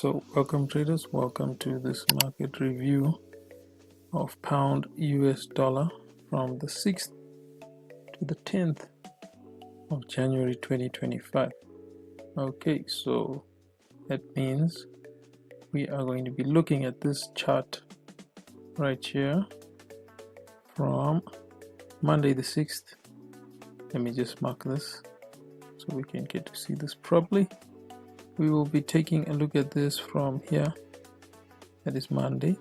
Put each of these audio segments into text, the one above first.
So welcome traders, welcome to this market review of pound US dollar from the 6th to the 10th of January 2025. Okay, so that means we are going to be looking at this chart right here from Monday the 6th. Let me just mark this so we can get to see this properly. We will be taking a look at this from here. That is Monday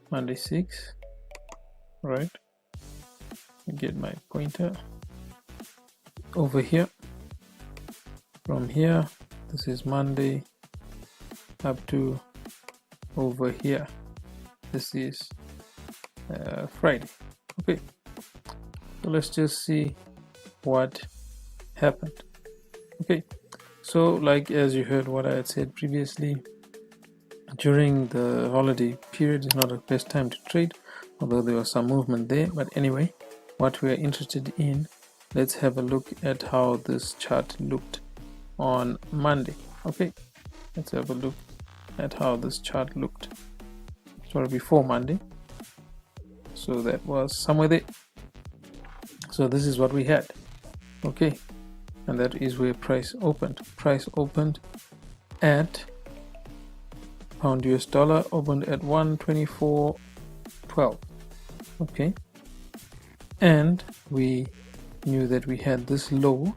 6, right? Get my pointer over here. From here, this is Monday up to over here. This is Friday. Okay, so let's just see what happened. Okay, so like as you heard what I had said previously, during the holiday period is not the best time to trade, although there was some movement there. But anyway, what we are interested in, let's have a look at how this chart looked on Monday. Okay, let's have a look at how this chart looked, sorry, before Monday. So that was somewhere there. So this is what we had. Okay, and that is where price opened. Price opened at pound US dollar, opened at 124.12. okay, and we knew that we had this low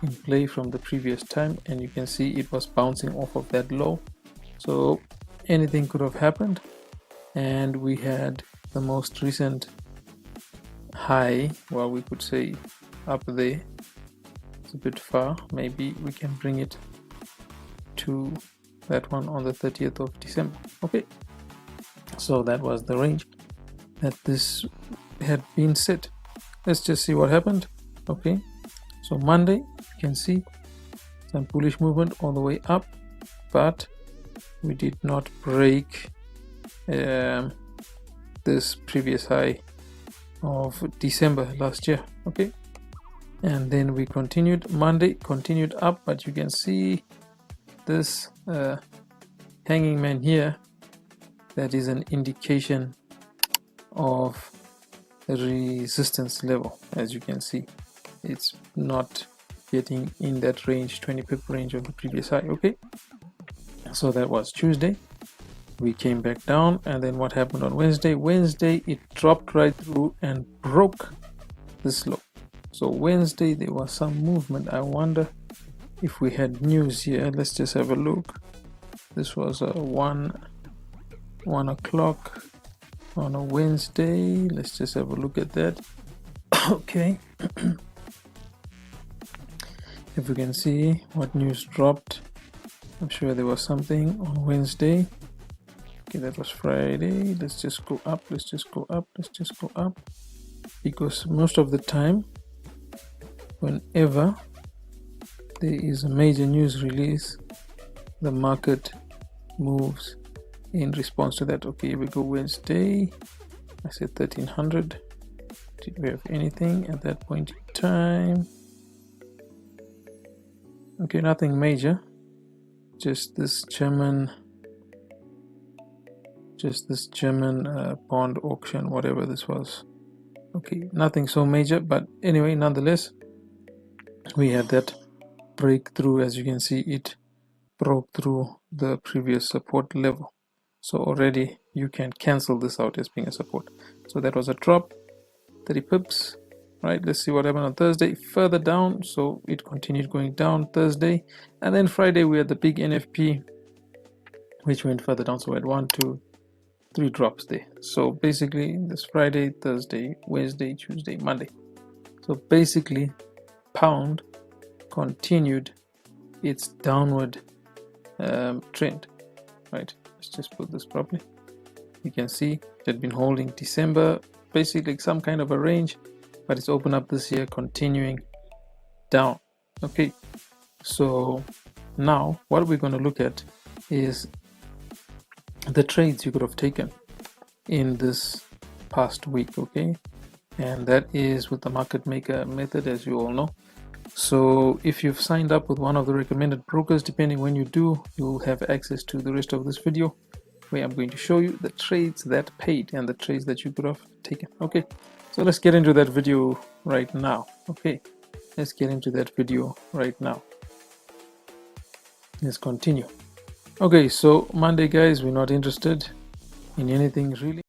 in play from the previous time, and you can see it was bouncing off of that low, so anything could have happened. And we had the most recent high, well, we could say up there. It's a bit far, maybe we can bring it to that one on the 30th of December. Okay, so that was the range that this had been set. Let's just see what happened. Okay, so Monday you can see some bullish movement all the way up, but we did not break this previous high of December last year. Okay, and then we continued. Monday continued up, but you can see this hanging man here. That is an indication of the resistance level. As you can see, it's not getting in that range, 20 pip range of the previous high. Okay, so that was Tuesday. We came back down, and then what happened on Wednesday? Wednesday it dropped right through and broke this low. So Wednesday there was some movement. I wonder if we had news here. Let's just have a look. This was a 1 o'clock on a Wednesday. Let's just have a look at that. Okay, if we can see what news dropped, I'm sure there was something on Wednesday. Okay, that was Friday. Let's just go up, let's just go up, let's just go up, because most of the time whenever there is a major news release, the market moves in response to that. Okay, here we go. Wednesday, I said 1300. Did we have anything at that point in time? Okay, nothing major, just this German bond auction, whatever this was. Okay, nothing so major, but anyway, nonetheless, we had that breakthrough. As you can see, it broke through the previous support level, so already you can cancel this out as being a support. So that was a drop, 30 pips, right? Let's see what happened on Thursday. Further down, so it continued going down Thursday, and then Friday we had the big NFP which went further down. So we had 1, 2, 3 drops there. So basically this Friday, Thursday, Wednesday, Tuesday, Monday, so basically pound continued its downward trend, right? Let's just put this properly. You can see it had been holding December, basically some kind of a range, but it's opened up this year, continuing down. Okay, so now what we're going to look at is the trades you could have taken in this past week. Okay, and that is with the market maker method, as you all know. So if you've signed up with one of the recommended brokers, depending when you do, you'll have access to the rest of this video where I'm going to show you the trades that paid and the trades that you could have taken. Okay, so let's get into that video right now. Okay, let's get into that video right now. Let's continue. Okay, so Monday, guys, we're not interested in anything really.